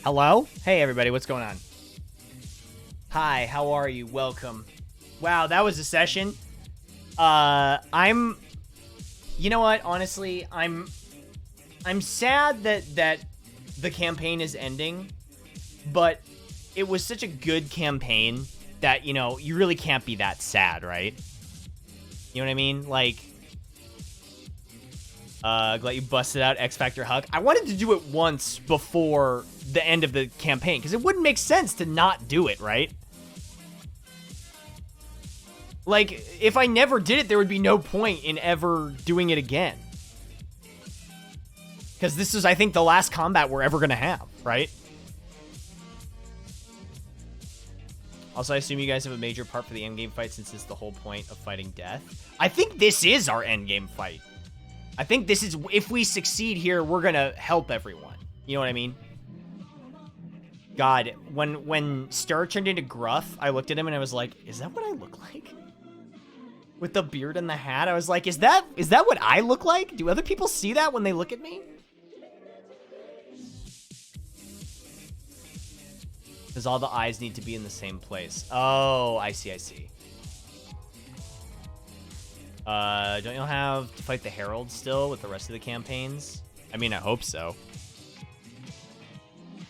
Hello? Hey, everybody. What's going on? Hi, how are you? Welcome. Wow, that was a session. You know what? Honestly, I'm sad that the campaign is ending, but it was such a good campaign that, you know, you really can't be that sad, right? You know what I mean? Like, glad you busted out X Factor Huck. I wanted to do it once before the end of the campaign, because it wouldn't make sense to not do it, right? Like, if I never did it, there would be no point in ever doing it again. Because this is, I think, the last combat we're ever going to have, right? Also, I assume you guys have a major part for the endgame fight, since it's the whole point of fighting death. I think this is our endgame fight. I think this is, if we succeed here, we're going to help everyone. You know what I mean? God, when Star turned into Gruff, I looked at him and I was like, is that what I look like? With the beard and the hat, I was like, is that what I look like? Do other people see that when they look at me? Because all the eyes need to be in the same place. Oh, I see. Don't you have to fight the Herald still with the rest of the campaigns? I mean, I hope so.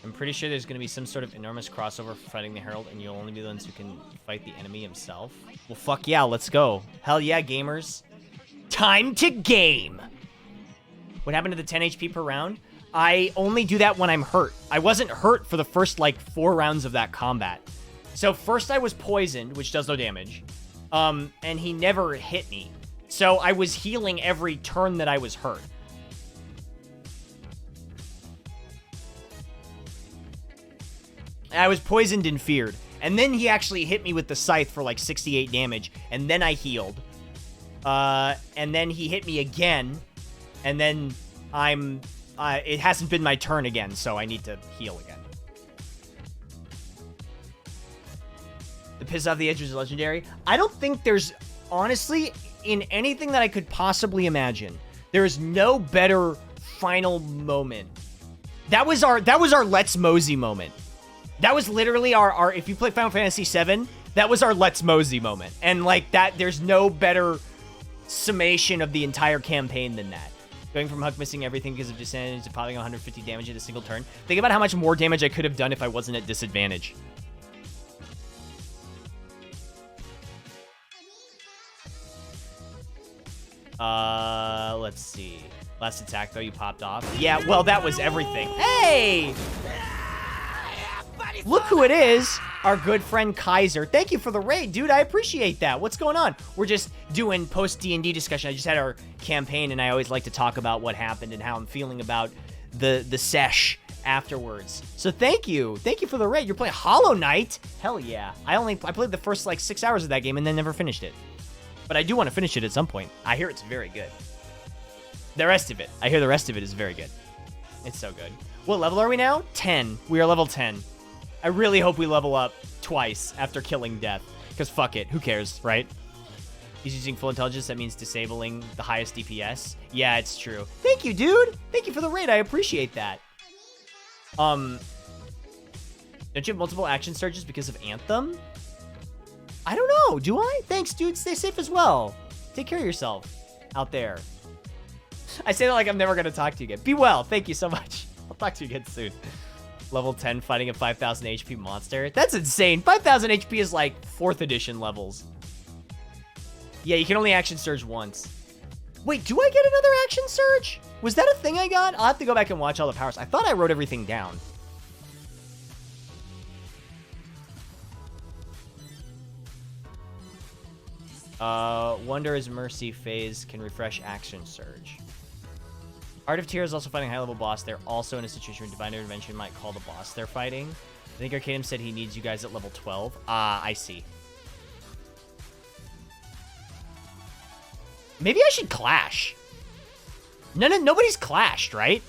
I'm pretty sure there's going to be some sort of enormous crossover for fighting the Herald, and you'll only be the ones who can fight the enemy himself. Well, fuck yeah, let's go. Hell yeah, gamers. Time to game! What happened to the 10 HP per round? I only do that when I'm hurt. I wasn't hurt for the first, like, 4 rounds of that combat. So first I was poisoned, which does no damage. And he never hit me. So I was healing every turn that I was hurt. I was poisoned and feared. And then he actually hit me with the scythe for like 68 damage. And then I healed. And then he hit me again. And then it hasn't been my turn again, so I need to heal again. The piss off the edge was legendary. I don't think there's, honestly, in anything that I could possibly imagine, there is no better final moment. That was our Let's Mosey moment. That was literally our if you play Final Fantasy VII, that was our Let's Mosey moment. And like that, there's no better summation of the entire campaign than that. Going from Huck missing everything because of disadvantage to piling 150 damage in a single turn. Think about how much more damage I could have done if I wasn't at disadvantage. Let's see. Last attack, though, you popped off. Yeah, well, that was everything. Hey! Look who it is. Our good friend Kaiser. Thank you for the raid, dude. I appreciate that. What's going on? We're just doing post-D&D discussion. I just had our campaign, and I always like to talk about what happened and how I'm feeling about the sesh afterwards. So thank you. Thank you for the raid. You're playing Hollow Knight? Hell yeah. I played the first, like, 6 hours of that game and then never finished it. But I do want to finish it at some point. I hear it's very good. The rest of it. I hear the rest of it is very good. It's so good. What level are we now? 10. We are level 10. I really hope we level up twice after killing death. Because fuck it. Who cares, right? He's using full intelligence. That means disabling the highest DPS. Yeah, it's true. Thank you, dude. Thank you for the raid. I appreciate that. Don't you have multiple action surges because of Anthem? I don't know. Do I? Thanks, dude. Stay safe as well. Take care of yourself out there. I say that like I'm never going to talk to you again. Be well. Thank you so much. I'll talk to you again soon. Level 10 fighting a 5,000 HP monster. That's insane. 5,000 HP is like 4th edition levels. Yeah, you can only action surge once. Wait, do I get another action surge? Was that a thing I got? I'll have to go back and watch all the powers. I thought I wrote everything down. Wonder's Mercy phase can refresh action surge. Art of Tears is also fighting a high-level boss. They're also in a situation where Divine Intervention might call the boss they're fighting. I think Arcadium said he needs you guys at level 12. Ah, I see. Maybe I should clash. Nobody's clashed, right?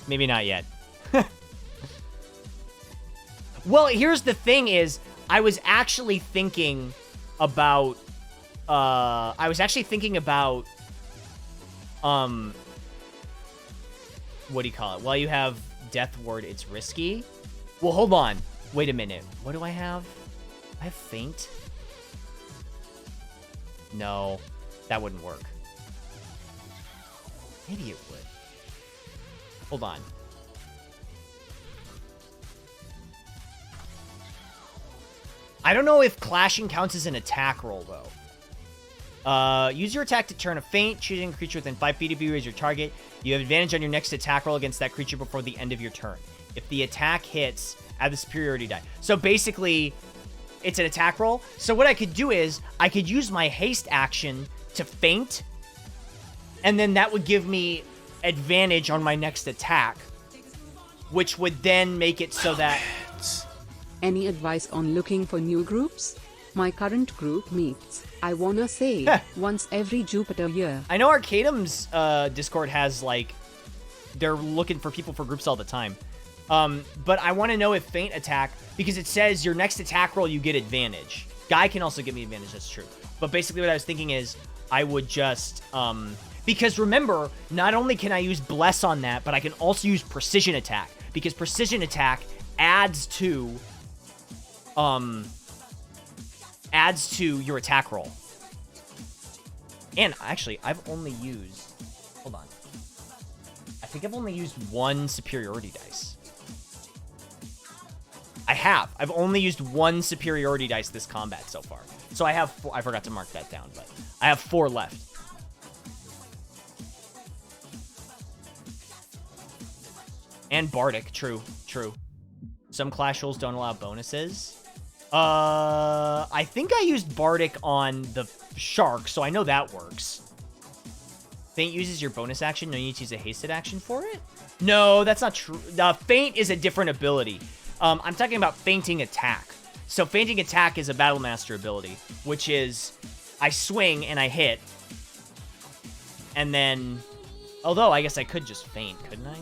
Maybe not yet. Well, here's the thing is, I was actually thinking about What do you call it? While you have Death Ward, it's risky. Well, hold on. Wait a minute. What do I have? I have Faint. No, that wouldn't work. Maybe it would. Hold on. I don't know if clashing counts as an attack roll, though. Use your attack to turn a Faint, choosing a creature within 5 feet of you as your target. You have advantage on your next attack roll against that creature before the end of your turn. If the attack hits, add the superiority die. So basically, it's an attack roll. So what I could do is, I could use my haste action to Faint, and then that would give me advantage on my next attack, which would then make it so that... Any advice on looking for new groups? My current group meets, I wanna say, once every Jupiter year. I know Arcadum's Discord has, like, they're looking for people for groups all the time. But I want to know if Faint attack, because it says your next attack roll, you get advantage. Guy can also give me advantage, that's true. But basically what I was thinking is, I would just, because remember, not only can I use Bless on that, but I can also use Precision Attack. Because Precision Attack adds to your attack roll. And actually, I've only used, hold on. I think I've only used one superiority dice. I've only used one superiority dice this combat so far. So I have 4, I forgot to mark that down, but I have 4 left. And Bardic, true. Some clash rules don't allow bonuses. I think I used Bardic on the shark, so I know that works. Faint uses your bonus action. No, you need to use a hasted action for it? No, that's not true. Faint is a different ability. I'm talking about Fainting Attack. So Fainting Attack is a Battle Master ability, which is I swing and I hit. And then, although I guess I could just faint, couldn't I?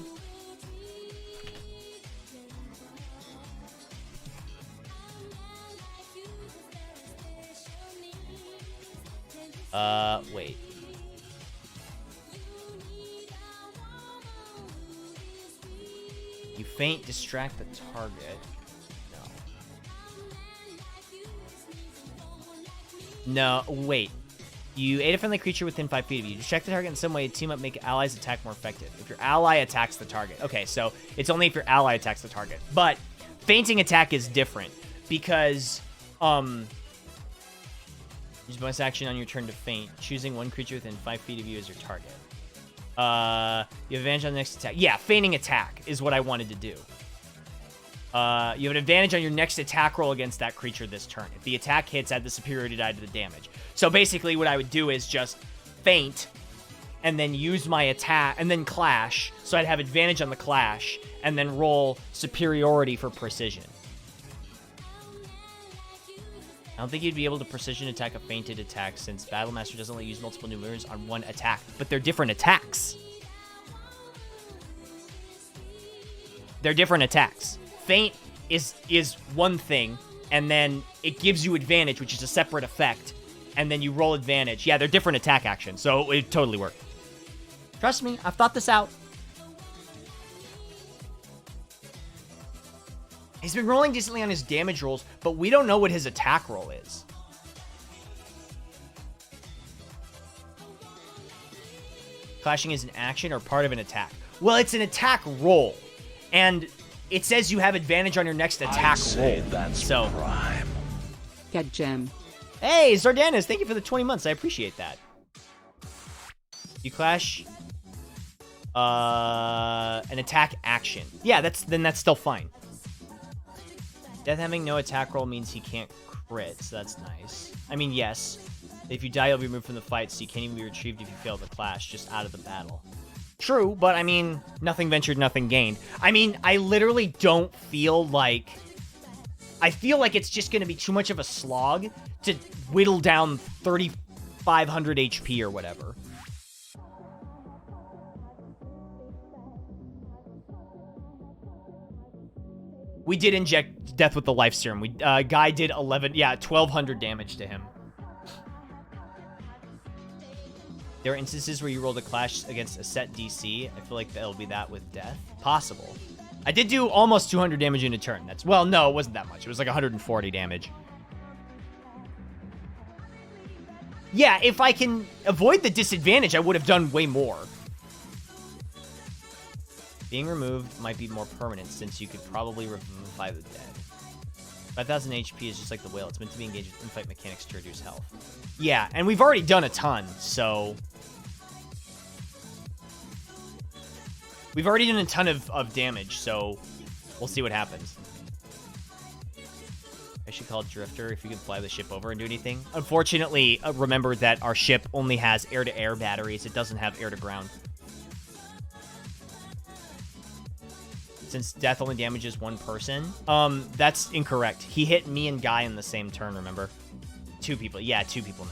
Wait. You faint, distract the target. No, wait. You aid a friendly creature within 5 feet of you. Distract the target in some way. Team up, make allies attack more effective. If your ally attacks the target. Okay, so it's only if your ally attacks the target. But fainting attack is different because, use bonus action on your turn to faint, choosing one creature within 5 feet of you as your target. You have advantage on the next attack. Yeah, feigning attack is what I wanted to do. You have an advantage on your next attack roll against that creature this turn. If the attack hits, add the superiority die to the damage. So basically what I would do is just faint and then use my attack and then clash. So I'd have advantage on the clash and then roll superiority for precision. I don't think you'd be able to precision attack a fainted attack since Battle Master doesn't let you use multiple new moves on one attack, but they're different attacks. They're different attacks. Faint is one thing, and then it gives you advantage, which is a separate effect, and then you roll advantage. Yeah, they're different attack actions, so it totally worked. Trust me, I've thought this out. He's been rolling decently on his damage rolls, but we don't know what his attack roll is. Clashing is an action or part of an attack. Well, it's an attack roll, and it says you have advantage on your next attack roll. That's so, prime. Get gem. Hey, Zardanis, thank you for the 20 months. I appreciate that. You clash an attack action. Yeah, that's still fine. Death having no attack roll means he can't crit, so that's nice. I mean, yes. If you die, you'll be removed from the fight, so you can't even be retrieved if you fail the clash, just out of the battle. True, but I mean, nothing ventured, nothing gained. I mean, I literally don't feel like... I feel like it's just going to be too much of a slog to whittle down 3,500 HP or whatever. We did inject Death with the Life Serum. Guy did 1,200 damage to him. There are instances where you roll the clash against a set DC. I feel like that'll be that with death. Possible. I did do almost 200 damage in a turn. That's, well, no, it wasn't that much. It was like 140 damage. Yeah, if I can avoid the disadvantage, I would have done way more. Being removed might be more permanent since you could probably revivify the dead. 5,000 HP is just like the whale. It's meant to be engaged with in-fight mechanics to reduce health. Yeah, and we've already done a ton, so... We've already done a ton of damage, so we'll see what happens. I should call Drifter if you can fly the ship over and do anything. Unfortunately, remember that our ship only has air-to-air batteries. It doesn't have air-to-ground. Since death only damages one person. That's incorrect. He hit me and Guy in the same turn, remember? 2 people. Yeah, 2 people now.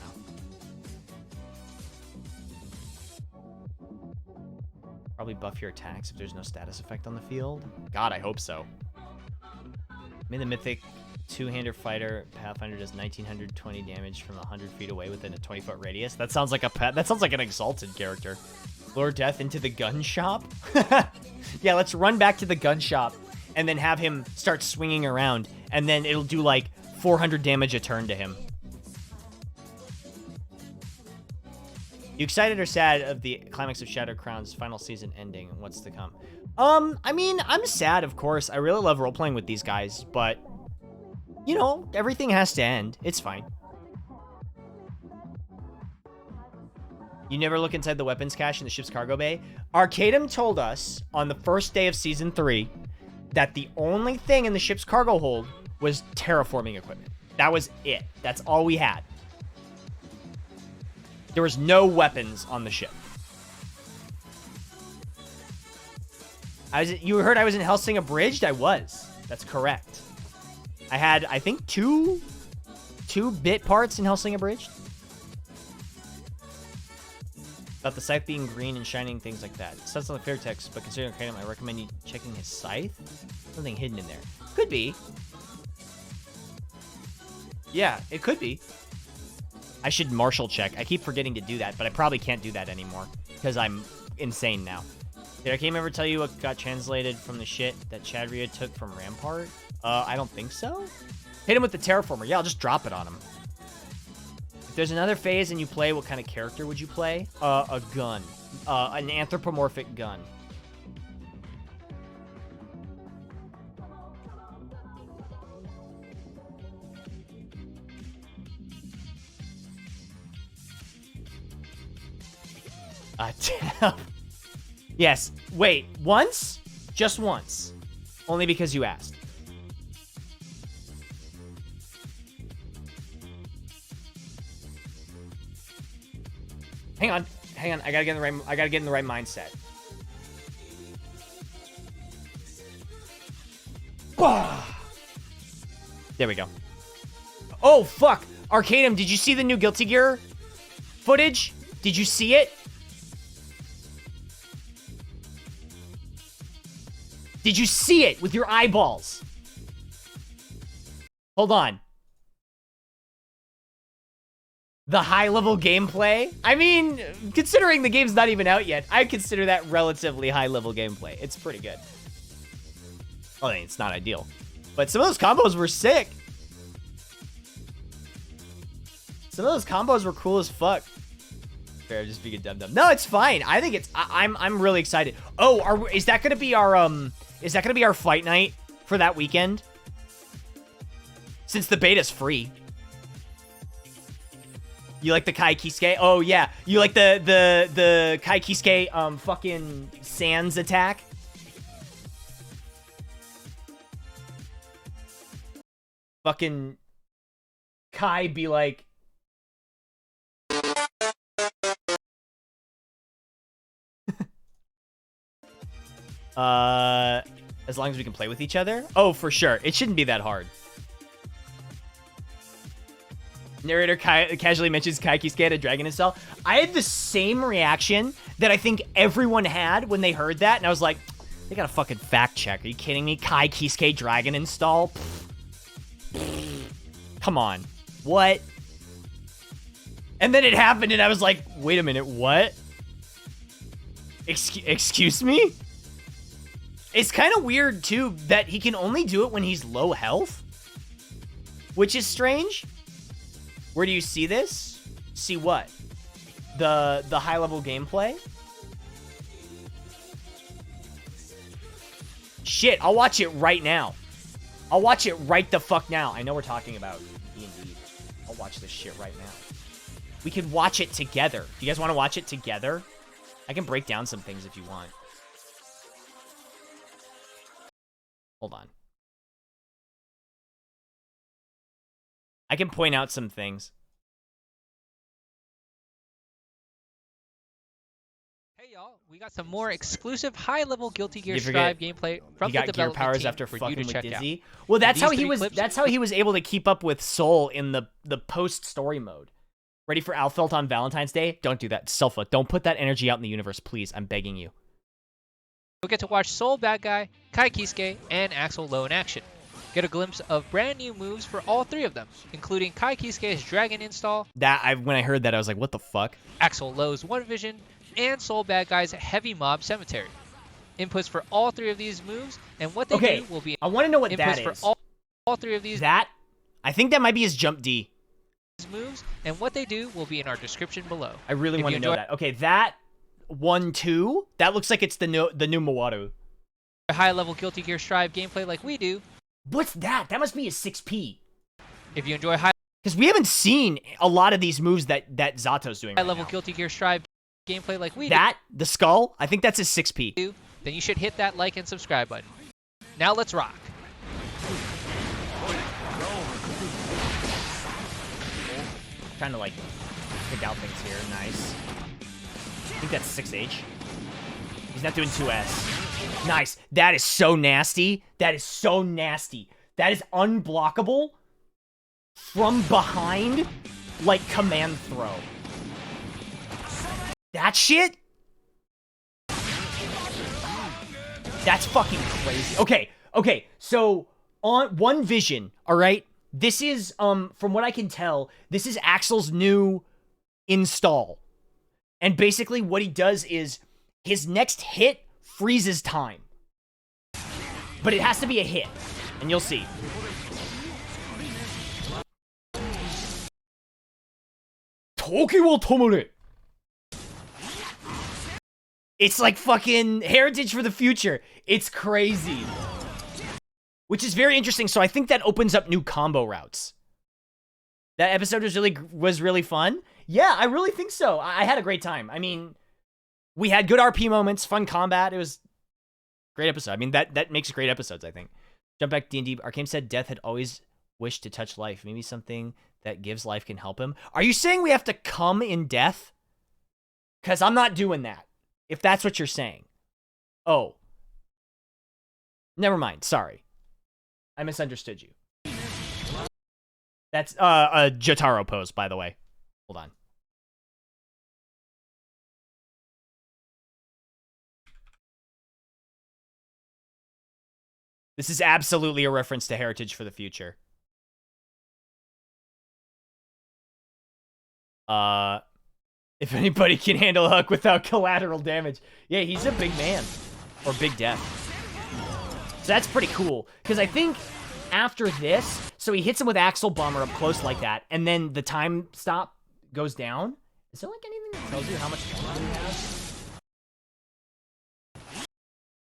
Probably buff your attacks if there's no status effect on the field. God, I hope so. Made the mythic two-hander fighter Pathfinder does 1920 damage from 100 feet away within a 20-foot radius. That sounds like that sounds like an exalted character. Lure Death into the gun shop. Yeah, let's run back to the gun shop and then have him start swinging around, and then it'll do like 400 damage a turn to him. You excited or sad of the climax of Shattered Crown's final season ending and what's to come? I mean, I'm sad, of course. I really love role-playing with these guys, but, you know, everything has to end. It's fine. You never look inside the weapons cache in the ship's cargo bay? Arcadum told us on the first day of Season 3 that the only thing in the ship's cargo hold was terraforming equipment. That was it. That's all we had. There was no weapons on the ship. You heard I was in Helsing Abridged? I was. That's correct. I had, I think, two bit parts in Helsing Abridged. About the scythe being green and shining, things like that. It says on the fair text, but considering Arcadum, I recommend you checking his scythe. Something hidden in there. Could be. Yeah, it could be. I should marshal check. I keep forgetting to do that, but I probably can't do that anymore because I'm insane now. Did Arcadum ever tell you what got translated from the shit that Chadria took from Rampart? I don't think so. Hit him with the Terraformer. Yeah, I'll just drop it on him. If there's another phase and you play, what kind of character would you play? A gun. An anthropomorphic gun. Yes. Wait, once? Just once. Only because you asked. Hang on. I gotta get in the right mindset. There we go. Oh, fuck. Arcadum, did you see the new Guilty Gear footage? Did you see it? Did you see it with your eyeballs? Hold on. The high-level gameplay? I mean, considering the game's not even out yet, I consider that relatively high-level gameplay. It's pretty good. Oh, I mean, it's not ideal. But some of those combos were sick. Some of those combos were cool as fuck. Fair, just being a dum-dum. No, it's fine. I think it's... I'm really excited. Oh, is that gonna be our, Is that gonna be our fight night for that weekend? Since the beta's free. You like the Kai Kisuke? Oh, yeah. You like the Kai Kisuke, fucking Sans attack? Fucking Kai be like... as long as we can play with each other? Oh, for sure. It shouldn't be that hard. Narrator casually mentions Kai Kisuke had a dragon install. I had the same reaction that I think everyone had when they heard that, and I was like, they got a fucking fact check. Are you kidding me? Kai Kisuke dragon install? Come on. What? And then it happened, and I was like, wait a minute, what? Excuse me? It's kind of weird, too, that he can only do it when he's low health. Which is strange. Where do you see this? See what? The high-level gameplay? Shit, I'll watch it right now. I'll watch it right the fuck now. I know we're talking about D&D. I'll watch this shit right now. We could watch it together. Do you guys want to watch it together? I can break down some things if you want. Hold on. I can point out some things. Hey y'all, we got some more exclusive high-level Guilty Gear Strive gameplay from he the got gear development powers team after for you fucking to with check Dizzy. out. Well, that's These how he three was. clips- That's how he was able to keep up with Soul in the post story mode. Ready for Alfelt on Valentine's Day? Don't do that, Selfa. Don't put that energy out in the universe, please. I'm begging you. You'll get to watch Soul Bad Guy, Kai Kisuke, and Axel Low in action. Get a glimpse of brand new moves for all three of them, including Kai Kisuke's Dragon Install, When I heard that, I was like, what the fuck? Axel Low's One Vision, and Soul Bad Guy's Heavy Mob Cemetery. Inputs for all three of these moves, and what they do will be I want to know what inputs that for is. all three of these I think that might be his jump D. moves, and what they do will be in our description below. I really If want you to know enjoy that. Okay, that 1-2, that looks like it's the new Mawaru. high-level Guilty Gear Strive gameplay like we do. What's that? That must be a 6P. If you enjoy high Because we haven't seen a lot of these moves that Zato's doing right level now. Guilty Gear Strive gameplay like we The skull, I think that's a 6P. do, then you should hit that like and subscribe button. Now let's rock. Trying to, like, pick out things here. Nice. I think that's 6H. He's not doing 2S. Nice. That is so nasty. That is so nasty. That is unblockable from behind, like command throw. That shit? That's fucking crazy. Okay, so on One Vision, all right? This is, from what I can tell, this is Axel's new install. And basically what he does is his next hit freezes time. But it has to be a hit, and you'll see. Toki wo tomore. It's like fucking Heritage for the Future. It's crazy. Which is very interesting. So I think that opens up new combo routes. That episode was really fun. Yeah, I really think so. I had a great time. I mean, we had good RP moments, fun combat. It was a great episode. I mean, that makes great episodes, I think. Jump back to D&D. Arcane said Death had always wished to touch life. Maybe something that gives life can help him. Are you saying we have to come in death? Because I'm not doing that. If that's what you're saying. Oh. Never mind. Sorry. I misunderstood you. That's a Jotaro pose, by the way. Hold on. This is absolutely a reference to Heritage for the Future. If anybody can handle Huck without collateral damage. Yeah, he's a big man. Or big death. So that's pretty cool. Because I think after this, so he hits him with Axle Bomber up close like that, and then the time stop goes down. Is there like anything that tells you how much longer you have?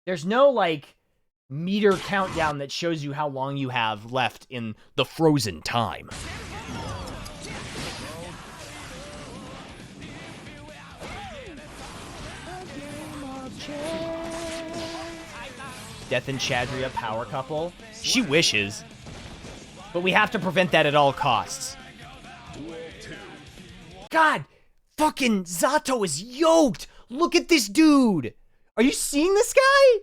There's no like meter countdown that shows you how long you have left in the frozen time. Death and Chadria power couple. She wishes. But we have to prevent that at all costs. God, fucking Zato is yoked. Look at this dude. Are you seeing this guy?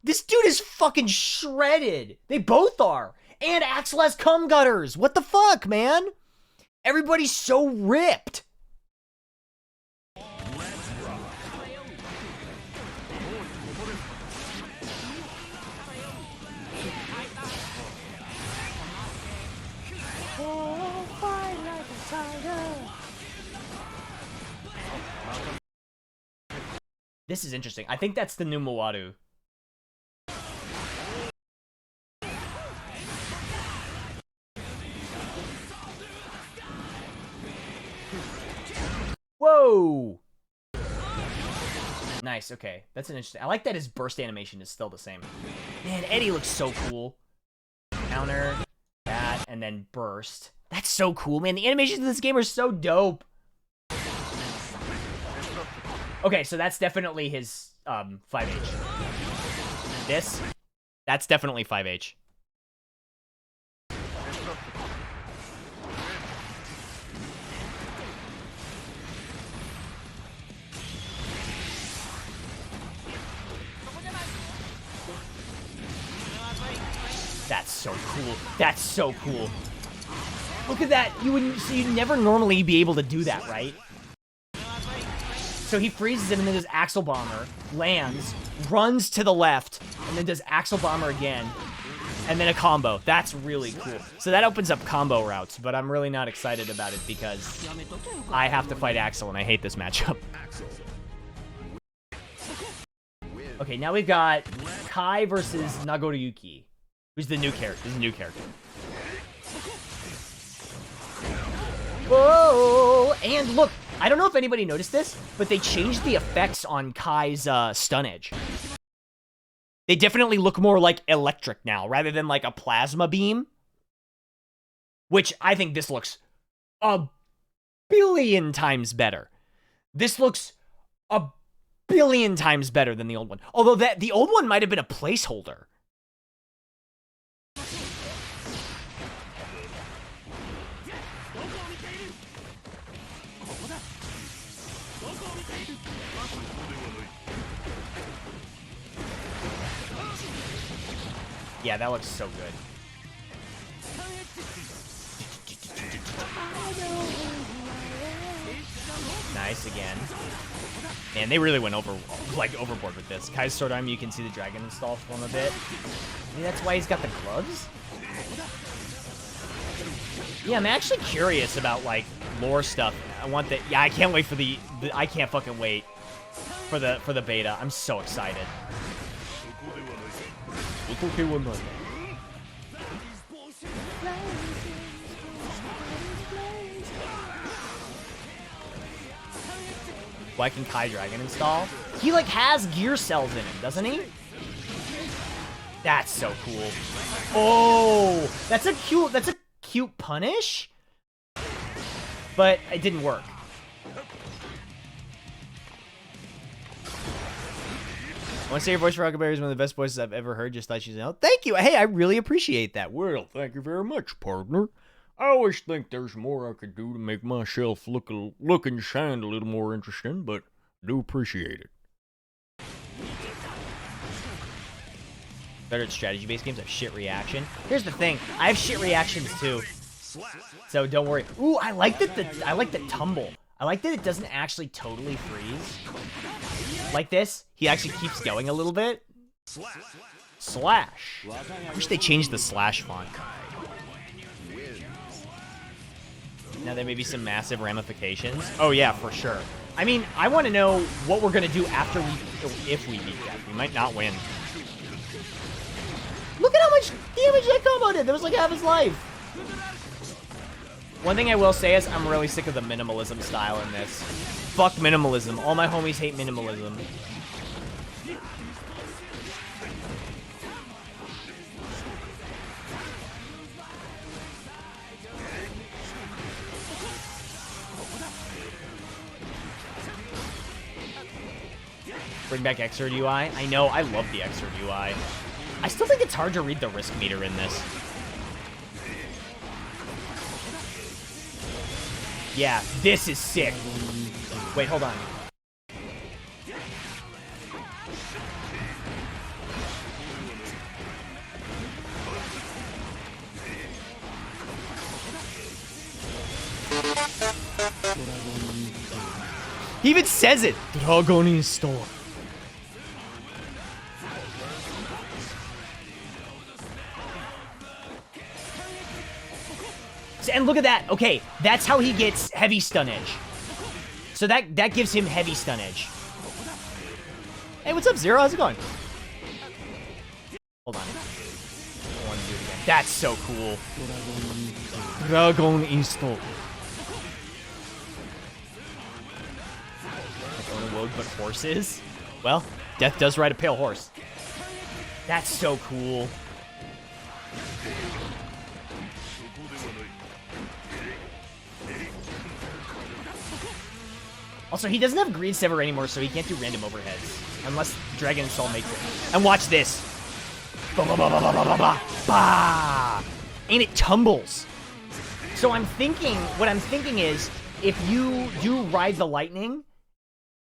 This dude is fucking shredded. They both are. And Axel has cum gutters. What the fuck, man? Everybody's so ripped. This is interesting. I think that's the new Mowaru. Whoa! Nice, okay. That's an interesting... I like that his burst animation is still the same. Man, Eddie looks so cool. Counter, that, and then burst. That's so cool, man. The animations in this game are so dope. Okay, so that's definitely his 5H. This, that's definitely 5H. That's so cool. That's so cool. Look at that. You'd never normally be able to do that, right? So he freezes him and then does Axle Bomber, lands, runs to the left, and then does Axle Bomber again, and then a combo. That's really cool. So that opens up combo routes, but I'm really not excited about it because I have to fight Axel, and I hate this matchup. Okay, now we've got Kai versus Nagoriyuki, who's the new character. This is a new character. Whoa! And look, I don't know if anybody noticed this, but they changed the effects on Kai's stun edge. They definitely look more like electric now, rather than like a plasma beam. Which I think this looks a billion times better. This looks a billion times better than the old one. Although the old one might have been a placeholder. Yeah, that looks so good. Nice again. Man, they really went overboard with this. Kai's Sword Arm, you can see the dragon install from a bit. Maybe that's why he's got the gloves? Yeah, I'm actually curious about, like, lore stuff. I want that. Yeah, I can't wait for the I can't fucking wait for the beta. I'm so excited. Why can Kai Dragon install? He like has gear cells in him, doesn't he? That's so cool. Oh, that's a cute punish, but it didn't work. I want to say your voice for Huckleberry is one of the best voices I've ever heard. Just thought she's out. Thank you. Hey, I really appreciate that. Well, thank you very much, partner. I always think there's more I could do to make myself look and sound a little more interesting, but I do appreciate it. Better at strategy-based games have shit reaction. Here's the thing. I have shit reactions too. So don't worry. Ooh, I like the tumble. I like that it doesn't actually totally freeze. Like this, he actually keeps going a little bit. Slash. I wish they changed the slash font. Now there may be some massive ramifications. Oh yeah, for sure. I mean, I want to know what we're gonna do after if we beat that. We might not win. Look at how much damage that combo did. That was like half his life. One thing I will say is I'm really sick of the minimalism style in this. Fuck minimalism. All my homies hate minimalism. Bring back Xrd UI. I know, I love the Xrd UI. I still think it's hard to read the risk meter in this. Yeah, this is sick. Wait, hold on. He even says it. Dragonin Storm. And look at that. Okay, that's how he gets heavy stun edge. So that gives him heavy stun edge. Hey, what's up, Zero? How's it going? Hold on. I want to do it again. That's so cool. Dragon Install. Wogue, but horses? Well, Death does ride a pale horse. That's so cool. Also, he doesn't have Greed Sever anymore, so he can't do random overheads. Unless Dragon Soul makes it. And watch this. Ba ba ba ba ba ba ba ba. Bah! And it tumbles. So what I'm thinking is, if you do ride the lightning,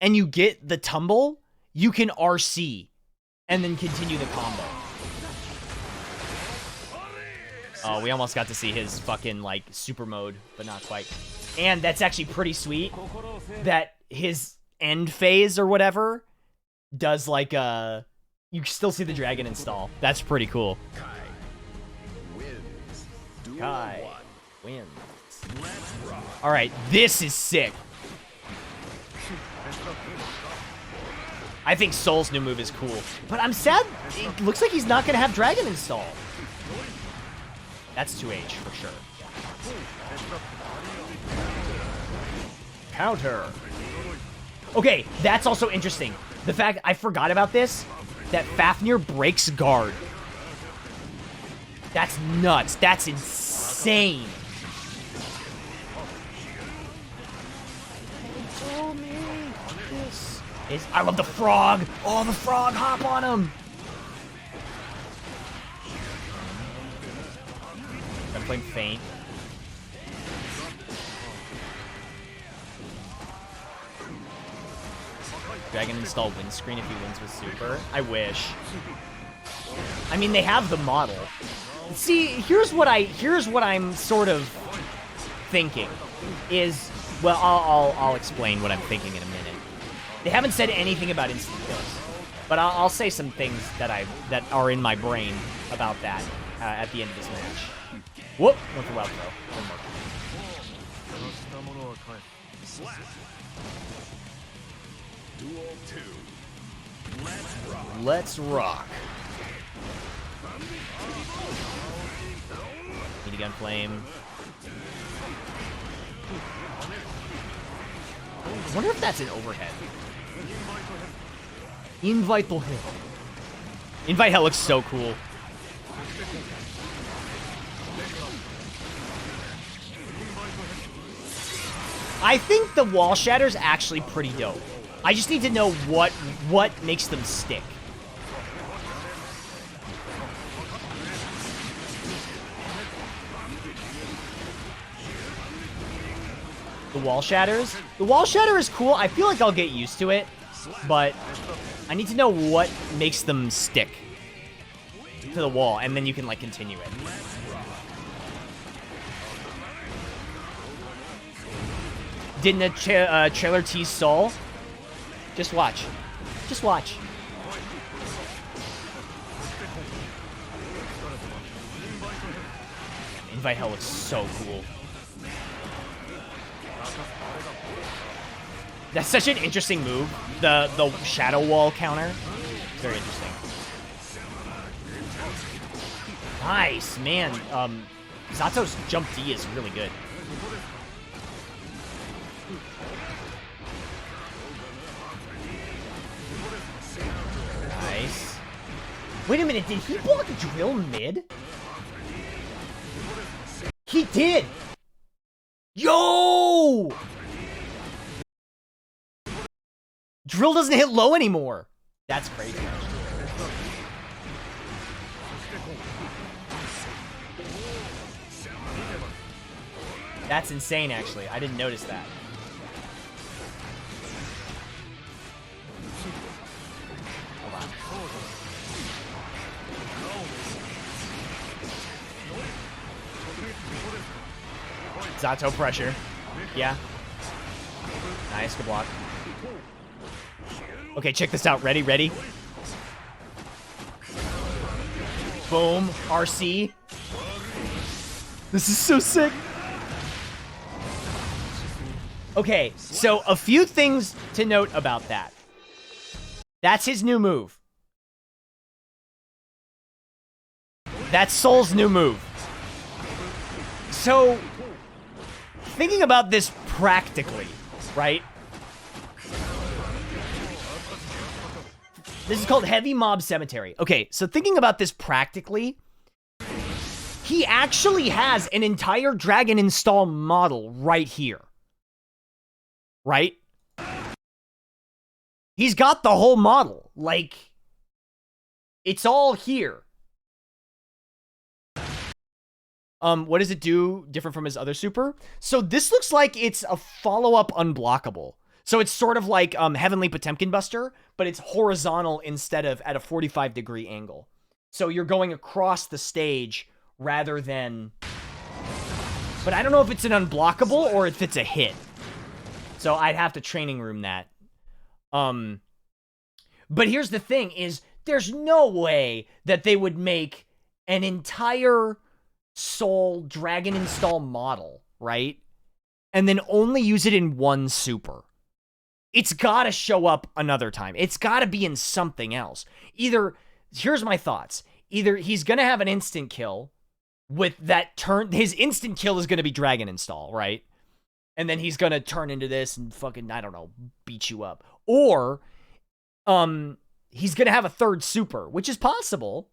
and you get the tumble, you can RC, and then continue the combo. Oh, we almost got to see his fucking, like, super mode, but not quite. And that's actually pretty sweet, that his end phase or whatever does, like, you still see the dragon install. That's pretty cool. Kai wins. Alright, this is sick. I think Soul's new move is cool. But I'm sad, it looks like he's not going to have Dragon install. That's 2H for sure. Counter. Okay, that's also interesting. The fact, I forgot about this, that Fafnir breaks guard. That's nuts. That's insane. Tell me this is... I love the frog. Oh, the frog. Hop on him. I'm playing Feint. Dragon install windscreen if he wins with super. I wish. I mean, they have the model. See, here's what I'm sort of thinking is, well, I'll explain what I'm thinking in a minute. They haven't said anything about instant kills, but I'll say some things that are in my brain about that at the end of this match. Whoop! Went for wild throw. One more. Let's rock. Minigun flame. I wonder if that's an overhead. Invite Hell. Invite Hell looks so cool. I think the wall shatter's actually pretty dope. I just need to know what makes them stick. The wall shatters? The wall shatter is cool. I feel like I'll get used to it, but I need to know what makes them stick to the wall, and then you can, like, continue it. Didn't the trailer tease Soul? Just watch. Just watch. Invite Hell looks so cool. That's such an interesting move. The shadow wall counter. It's very interesting. Nice, man. Zato's jump D is really good. Nice. Wait a minute, did he block drill mid? He did! Yo! Drill doesn't hit low anymore. That's crazy, actually. That's insane, actually. I didn't notice that. Hold on. Zato pressure. Yeah. Nice, good block. Okay, check this out. Ready, ready? Boom. RC. This is so sick. Okay, so a few things to note about that. That's his new move. That's Soul's new move. So, thinking about this practically, right? This is called Heavy Mob Cemetery. Okay, so thinking about this practically, he actually has an entire Dragon Install model right here. Right? He's got the whole model. Like, it's all here. What does it do different from his other super? So this looks like it's a follow-up unblockable. So it's sort of like Heavenly Potemkin Buster, but it's horizontal instead of at a 45-degree angle. So you're going across the stage rather than... But I don't know if it's an unblockable or if it's a hit. So I'd have to training room that. But here's the thing is, there's no way that they would make an entire Soul Dragon Install model, right? And then only use it in one super. It's gotta show up another time. It's gotta be in something else. Either, here's my thoughts. Either he's gonna have an instant kill with that turn, his instant kill is gonna be Dragon Install, right? And then he's gonna turn into this and fucking, I don't know, beat you up. Or, he's gonna have a third super, which is possible.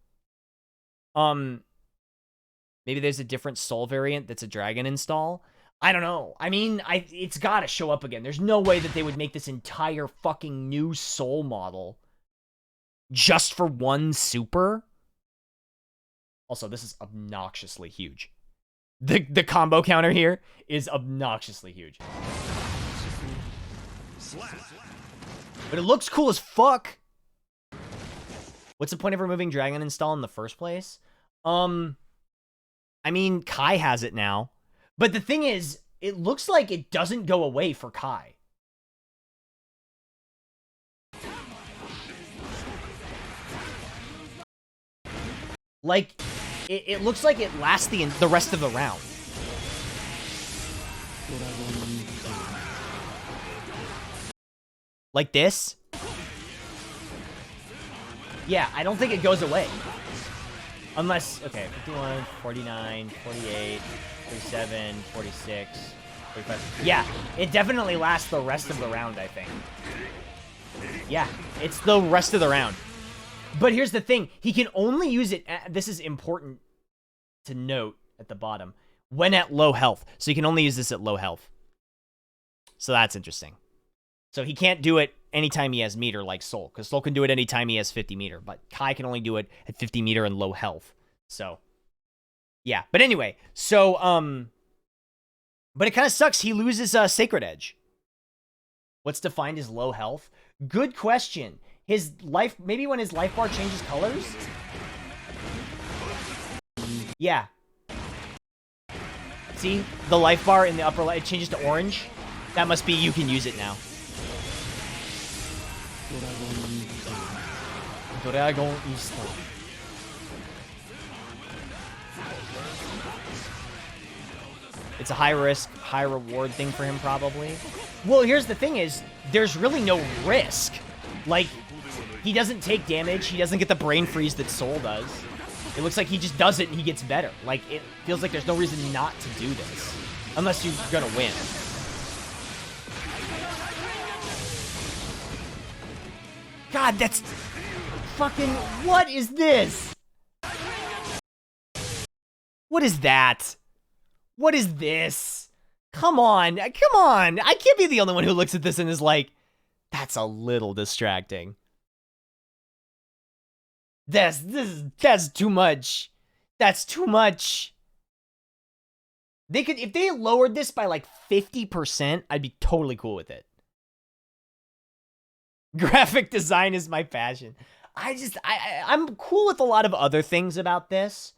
Maybe there's a different Soul variant that's a Dragon Install. I don't know. I mean, it's gotta show up again. There's no way that they would make this entire fucking new Soul model just for one super. Also, this is obnoxiously huge. The combo counter here is obnoxiously huge. But it looks cool as fuck. What's the point of removing Dragon Install in the first place? I mean, Kai has it now. But the thing is, it looks like it doesn't go away for Kai. Like, it looks like it lasts the rest of the round. Like this? Yeah, I don't think it goes away. Unless, okay, 51, 49, 48, 47, 46, 45. Yeah, it definitely lasts the rest of the round, I think. Yeah, it's the rest of the round. But here's the thing. He can only use it, this is important to note at the bottom, when at low health. So you can only use this at low health. So that's interesting. So he can't do it anytime he has meter like Soul, because Soul can do it anytime he has 50 meter, but Kai can only do it at 50 meter and low health. So, yeah. But anyway, so, but it kind of sucks. He loses Sacred Edge. What's defined as low health? Good question. His life, maybe when his life bar changes colors? Yeah. See? The life bar in the upper left, it changes to orange. That must be you can use it now. Dragon Install. It's a high risk, high reward thing for him, probably. Well, here's the thing is, there's really no risk. Like, he doesn't take damage. He doesn't get the brain freeze that Soul does. It looks like he just does it and he gets better. Like, it feels like there's no reason not to do this. Unless you're gonna win. God, that's... fucking... What is this? What is that? What is this? Come on. Come on. I can't be the only one who looks at this and is like, that's a little distracting. That's too much. That's too much. They could, if they lowered this by like 50%, I'd be totally cool with it. Graphic design is my passion. I'm cool with a lot of other things about this.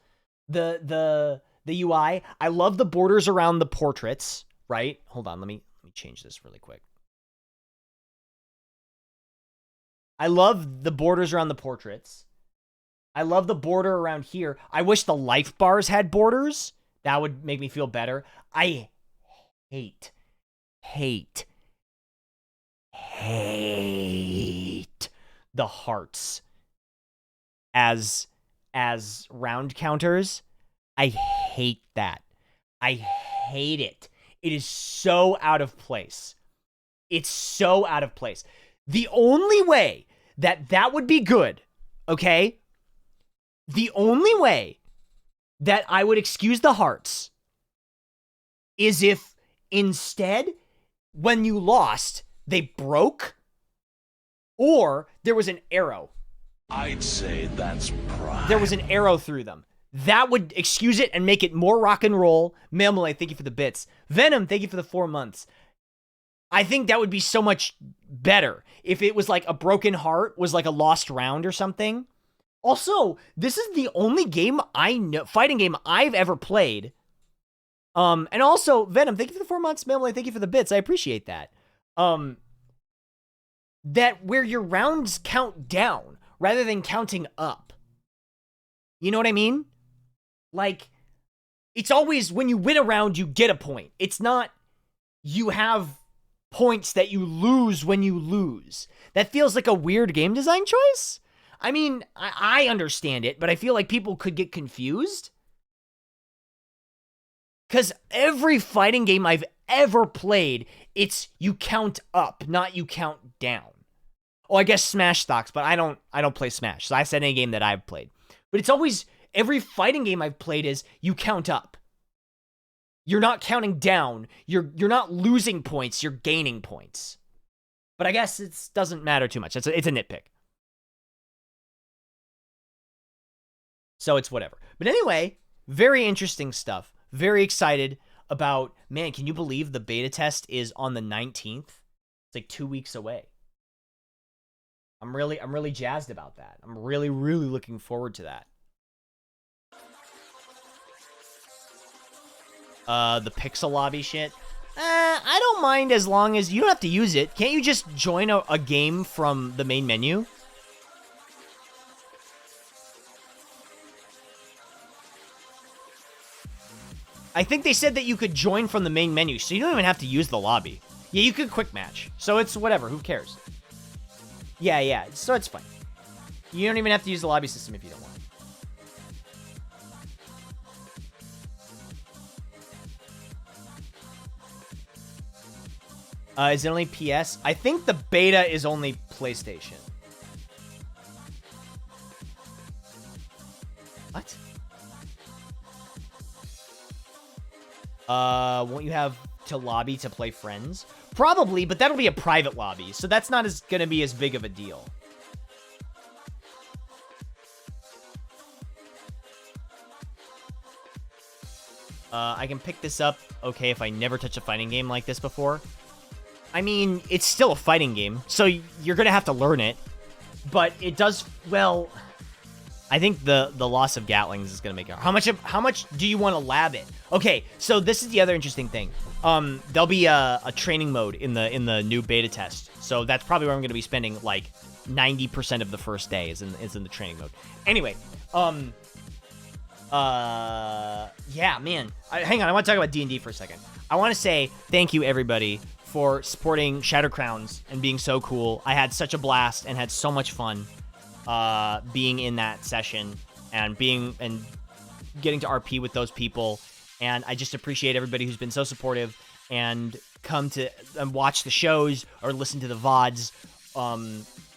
The UI. I love the borders around the portraits, right? Hold on, let me change this really quick. I love the borders around the portraits. I love the border around here. I wish the life bars had borders. That would make me feel better. I hate the hearts as round counters. I hate that. I hate it. It is so out of place. It's so out of place. The only way that would be good, okay? The only way that I would excuse the hearts is if instead, when you lost, they broke or there was an arrow. I'd say that's pride. There was an arrow through them. That would excuse it and make it more rock and roll. Mailmalay, thank you for the bits. Venom, thank you for the 4 months. I think that would be so much better if it was like a broken heart was like a lost round or something. Also, this is the only game I know, fighting game I've ever played. And also, Venom, thank you for the 4 months. Mailmalay, thank you for the bits. I appreciate that. That where your rounds count down rather than counting up. You know what I mean? Like, it's always when you win a round, you get a point. It's not you have points that you lose when you lose. That feels like a weird game design choice. I mean, I understand it, but I feel like people could get confused. Because every fighting game I've ever played, it's you count up, not you count down. Oh, I guess Smash stocks, but I don't play Smash. So I said any game that I've played. But it's always, every fighting game I've played is you count up. You're not counting down. You're not losing points, you're gaining points. But I guess it doesn't matter too much. It's a nitpick. So it's whatever. But anyway, very interesting stuff. Very excited about, man, can you believe the beta test is on the 19th? It's like 2 weeks away. I'm really jazzed about that. I'm really looking forward to that. The pixel lobby shit. I don't mind as long as you don't have to use it. Can't you just join a game from the main menu? I think they said that you could join from the main menu, so you don't even have to use the lobby. Yeah, you could quick match. So it's whatever. Who cares? Yeah. So it's fine. You don't even have to use the lobby system if you don't want. Is it only PS? I think the beta is only PlayStation. What? Won't you have to lobby to play friends? Probably, but that'll be a private lobby, so that's not gonna be as big of a deal. I can pick this up, okay, if I never touch a fighting game like this before. I mean, it's still a fighting game, so you're gonna have to learn it. But it does, well, I think the loss of Gatlings is gonna make it. How much do you want to lab it? Okay, so this is the other interesting thing. There'll be a training mode in the new beta test. So that's probably where I'm gonna be spending like 90% of the first day is in the training mode. Anyway, yeah, man. Hang on, I want to talk about D&D for a second. I want to say thank you everybody for supporting Shattered Crowns and being so cool. I had such a blast and had so much fun being in that session and getting to RP with those people. And I just appreciate everybody who's been so supportive and come to and watch the shows or listen to the VODs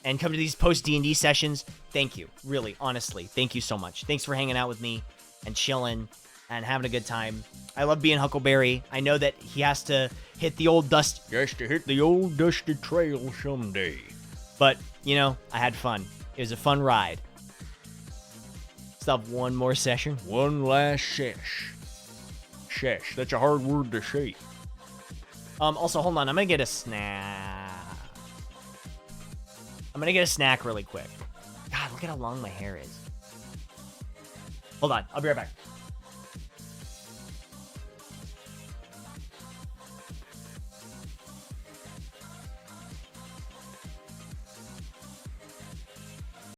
and come to these post D&D sessions. Thank you. Really, honestly, thank you so much. Thanks for hanging out with me and chilling and having a good time. I love being Huckleberry. I know that he has to hit the old dusty trail someday. But, you know, I had fun. It was a fun ride. Still have one more session. One last sesh. Sesh. That's a hard word to say. Also, hold on. I'm gonna get a snack. I'm gonna get a snack really quick. God, look at how long my hair is. Hold on. I'll be right back.